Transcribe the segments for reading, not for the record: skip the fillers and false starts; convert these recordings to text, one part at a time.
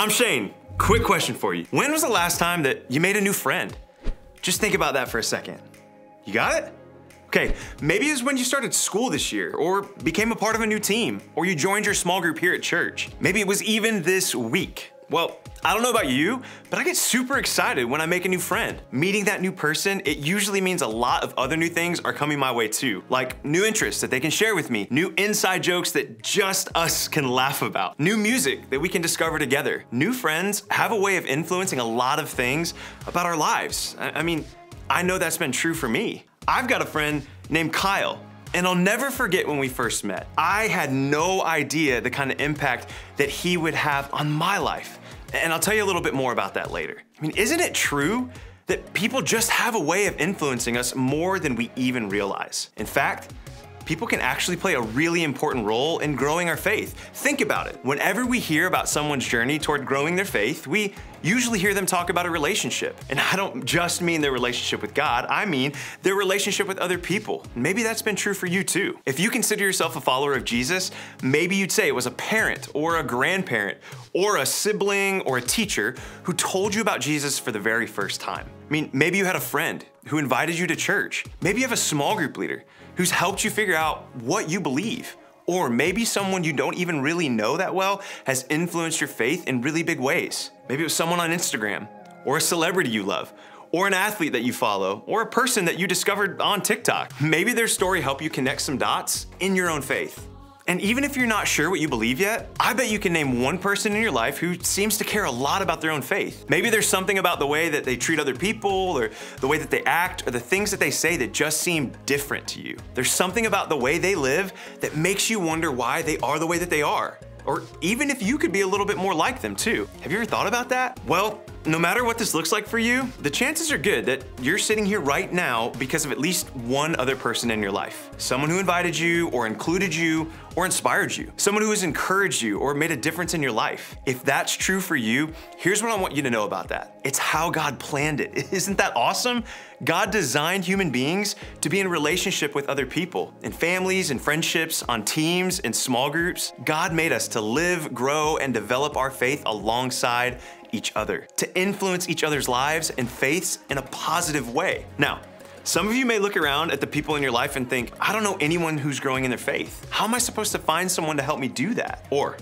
I'm Shane. Quick question for you. When was the last time that you made a new friend? Just think about that for a second. You got it? Okay, maybe it's when you started school this year, or became a part of a new team, or you joined your small group here at church. Maybe it was even this week. Well, I don't know about you, but I get super excited when I make a new friend. Meeting that new person, it usually means a lot of other new things are coming my way too, like new interests that they can share with me, new inside jokes that just us can laugh about, new music that we can discover together. New friends have a way of influencing a lot of things about our lives. I mean, I know that's been true for me. I've got a friend named Kyle, and I'll never forget when we first met. I had no idea the kind of impact that he would have on my life. And I'll tell you a little bit more about that later. I mean, isn't it true that people just have a way of influencing us more than we even realize? In fact, people can actually play a really important role in growing our faith. Think about it. Whenever we hear about someone's journey toward growing their faith, we usually hear them talk about a relationship. And I don't just mean their relationship with God, I mean their relationship with other people. Maybe that's been true for you too. If you consider yourself a follower of Jesus, maybe you'd say it was a parent or a grandparent or a sibling or a teacher who told you about Jesus for the very first time. I mean, maybe you had a friend who invited you to church. Maybe you have a small group leader who's helped you figure out what you believe. Or maybe someone you don't even really know that well has influenced your faith in really big ways. Maybe it was someone on Instagram, or a celebrity you love, or an athlete that you follow, or a person that you discovered on TikTok. Maybe their story helped you connect some dots in your own faith. And even if you're not sure what you believe yet, I bet you can name one person in your life who seems to care a lot about their own faith. Maybe there's something about the way that they treat other people, or the way that they act, or the things that they say that just seem different to you. There's something about the way they live that makes you wonder why they are the way that they are. Or even if you could be a little bit more like them too. Have you ever thought about that? Well, no matter what this looks like for you, the chances are good that you're sitting here right now because of at least one other person in your life. Someone who invited you, or included you, or inspired you. Someone who has encouraged you or made a difference in your life. If that's true for you, here's what I want you to know about that. It's how God planned it. Isn't that awesome? God designed human beings to be in relationship with other people, in families and friendships, on teams, in small groups. God made us to live, grow, and develop our faith alongside each other, to influence each other's lives and faiths in a positive way. Now, some of you may look around at the people in your life and think, I don't know anyone who's growing in their faith. How am I supposed to find someone to help me do that? Or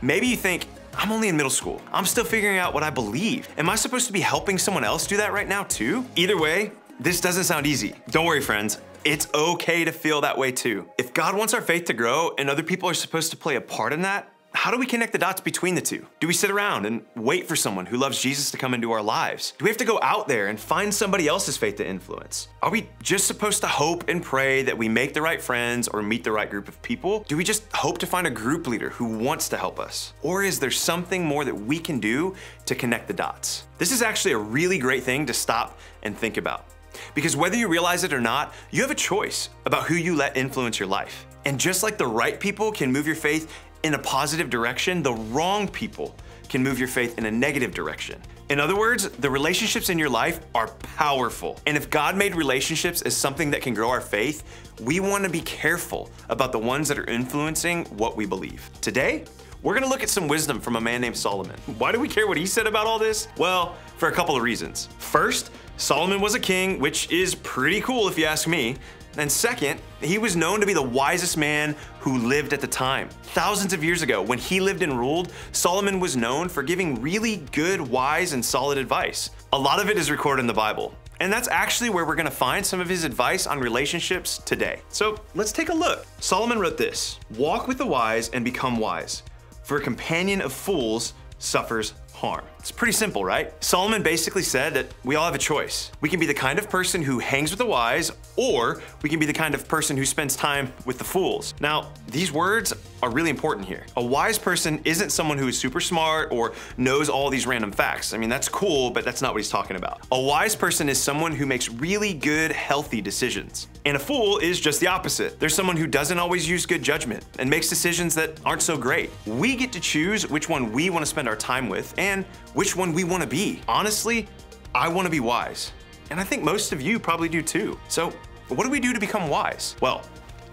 maybe you think, I'm only in middle school. I'm still figuring out what I believe. Am I supposed to be helping someone else do that right now too? Either way, this doesn't sound easy. Don't worry, friends. It's okay to feel that way too. If God wants our faith to grow and other people are supposed to play a part in that, how do we connect the dots between the two? Do we sit around and wait for someone who loves Jesus to come into our lives? Do we have to go out there and find somebody else's faith to influence? Are we just supposed to hope and pray that we make the right friends or meet the right group of people? Do we just hope to find a group leader who wants to help us? Or is there something more that we can do to connect the dots? This is actually a really great thing to stop and think about. Because whether you realize it or not, you have a choice about who you let influence your life. And just like the right people can move your faith in a positive direction, the wrong people can move your faith in a negative direction. In other words, the relationships in your life are powerful. And if God made relationships as something that can grow our faith, we want to be careful about the ones that are influencing what we believe. Today, we're gonna look at some wisdom from a man named Solomon. Why do we care what he said about all this? Well, for a couple of reasons. First, Solomon was a king, which is pretty cool if you ask me. And second, he was known to be the wisest man who lived at the time. Thousands of years ago, when he lived and ruled, Solomon was known for giving really good, wise, and solid advice. A lot of it is recorded in the Bible. And that's actually where we're gonna find some of his advice on relationships today. So let's take a look. Solomon wrote this: "Walk with the wise and become wise, for a companion of fools suffers harm." It's pretty simple, right? Solomon basically said that we all have a choice. We can be the kind of person who hangs with the wise, or we can be the kind of person who spends time with the fools. Now, these words are really important here. A wise person isn't someone who is super smart or knows all these random facts. I mean, that's cool, but that's not what he's talking about. A wise person is someone who makes really good, healthy decisions. And a fool is just the opposite. They're someone who doesn't always use good judgment and makes decisions that aren't so great. We get to choose which one we want to spend our time with and which one we want to be. Honestly, I want to be wise. And I think most of you probably do too. So what do we do to become wise? Well,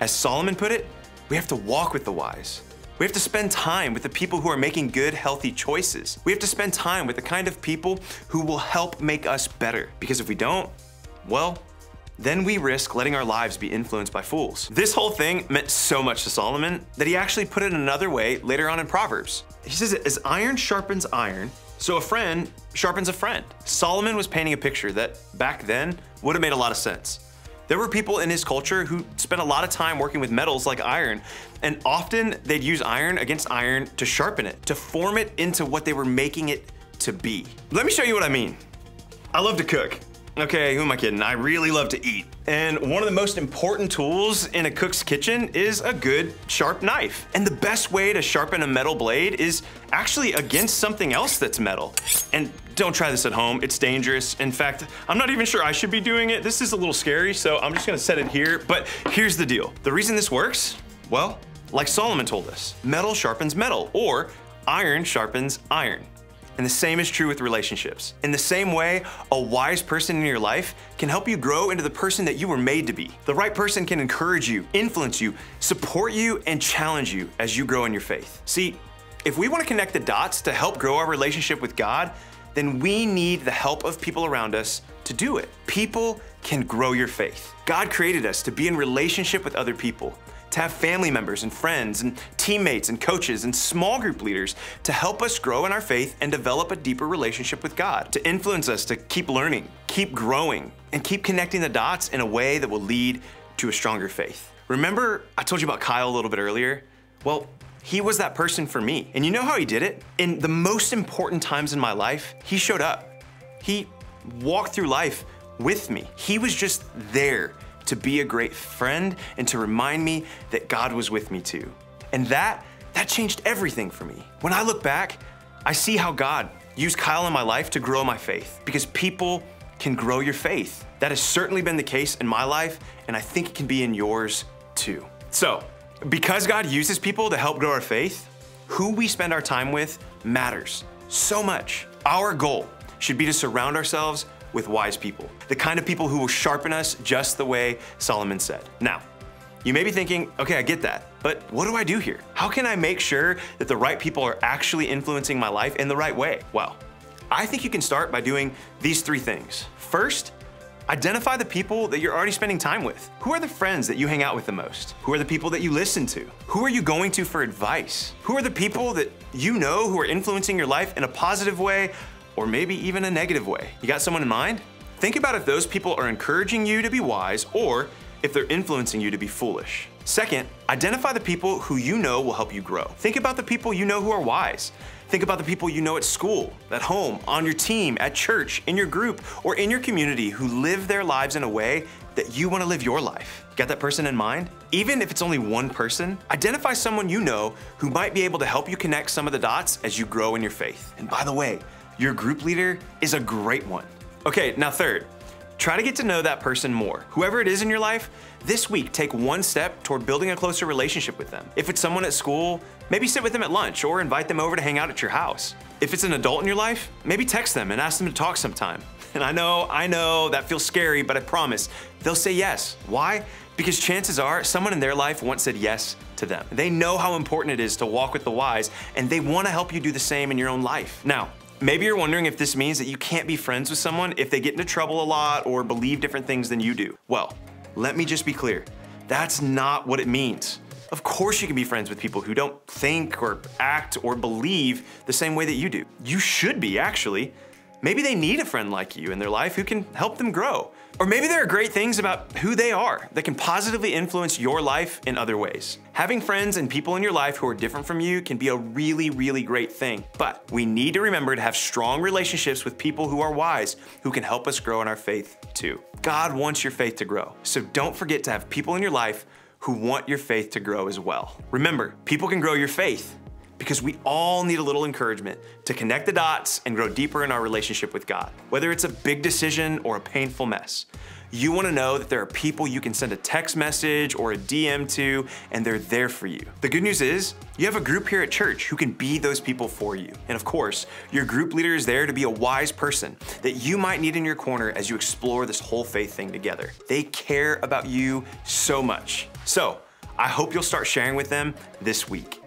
as Solomon put it, we have to walk with the wise. We have to spend time with the people who are making good, healthy choices. We have to spend time with the kind of people who will help make us better. Because if we don't, well, then we risk letting our lives be influenced by fools. This whole thing meant so much to Solomon that he actually put it another way later on in Proverbs. He says, as iron sharpens iron, so a friend sharpens a friend. Solomon was painting a picture that back then would have made a lot of sense. There were people in his culture who spent a lot of time working with metals like iron, and often they'd use iron against iron to sharpen it, to form it into what they were making it to be. Let me show you what I mean. I love to cook. Okay, who am I kidding? I really love to eat. And one of the most important tools in a cook's kitchen is a good sharp knife. And the best way to sharpen a metal blade is actually against something else that's metal. And don't try this at home, it's dangerous. In fact, I'm not even sure I should be doing it. This is a little scary, so I'm just gonna set it here. But here's the deal. The reason this works, well, like Solomon told us, metal sharpens metal, or iron sharpens iron. And the same is true with relationships. In the same way, a wise person in your life can help you grow into the person that you were made to be. The right person can encourage you, influence you, support you, and challenge you as you grow in your faith. See, if we want to connect the dots to help grow our relationship with God, then we need the help of people around us to do it. People can grow your faith. God created us to be in relationship with other people, to have family members and friends and teammates and coaches and small group leaders to help us grow in our faith and develop a deeper relationship with God, to influence us to keep learning, keep growing, and keep connecting the dots in a way that will lead to a stronger faith. Remember I told you about Kyle a little bit earlier? Well, he was that person for me. And you know how he did it? In the most important times in my life, he showed up. He walked through life with me. He was just there to be a great friend and to remind me that God was with me too. And that changed everything for me. When I look back, I see how God used Kyle in my life to grow my faith, because people can grow your faith. That has certainly been the case in my life, and I think it can be in yours too. So, because God uses people to help grow our faith, who we spend our time with matters so much. Our goal should be to surround ourselves with wise people, the kind of people who will sharpen us just the way Solomon said. Now, you may be thinking, okay, I get that, but what do I do here? How can I make sure that the right people are actually influencing my life in the right way? Well, I think you can start by doing these three things. First, identify the people that you're already spending time with. Who are the friends that you hang out with the most? Who are the people that you listen to? Who are you going to for advice? Who are the people that you know who are influencing your life in a positive way, or maybe even a negative way? You got someone in mind? Think about if those people are encouraging you to be wise, or if they're influencing you to be foolish. Second, identify the people who you know will help you grow. Think about the people you know who are wise. Think about the people you know at school, at home, on your team, at church, in your group, or in your community who live their lives in a way that you want to live your life. Got that person in mind? Even if it's only one person, identify someone you know who might be able to help you connect some of the dots as you grow in your faith. And by the way, your group leader is a great one. Okay, now third, try to get to know that person more. Whoever it is in your life, this week take one step toward building a closer relationship with them. If it's someone at school, maybe sit with them at lunch or invite them over to hang out at your house. If it's an adult in your life, maybe text them and ask them to talk sometime. And I know that feels scary, but I promise they'll say yes. Why? Because chances are someone in their life once said yes to them. They know how important it is to walk with the wise, and they want to help you do the same in your own life. Now, maybe you're wondering if this means that you can't be friends with someone if they get into trouble a lot or believe different things than you do. Well, let me just be clear. That's not what it means. Of course you can be friends with people who don't think or act or believe the same way that you do. You should be, actually. Maybe they need a friend like you in their life who can help them grow. Or maybe there are great things about who they are that can positively influence your life in other ways. Having friends and people in your life who are different from you can be a really, really great thing. But we need to remember to have strong relationships with people who are wise, who can help us grow in our faith too. God wants your faith to grow. So don't forget to have people in your life who want your faith to grow as well. Remember, people can grow your faith, because we all need a little encouragement to connect the dots and grow deeper in our relationship with God. Whether it's a big decision or a painful mess, you wanna know that there are people you can send a text message or a DM to, and they're there for you. The good news is, you have a group here at church who can be those people for you. And of course, your group leader is there to be a wise person that you might need in your corner as you explore this whole faith thing together. They care about you so much. So, I hope you'll start sharing with them this week.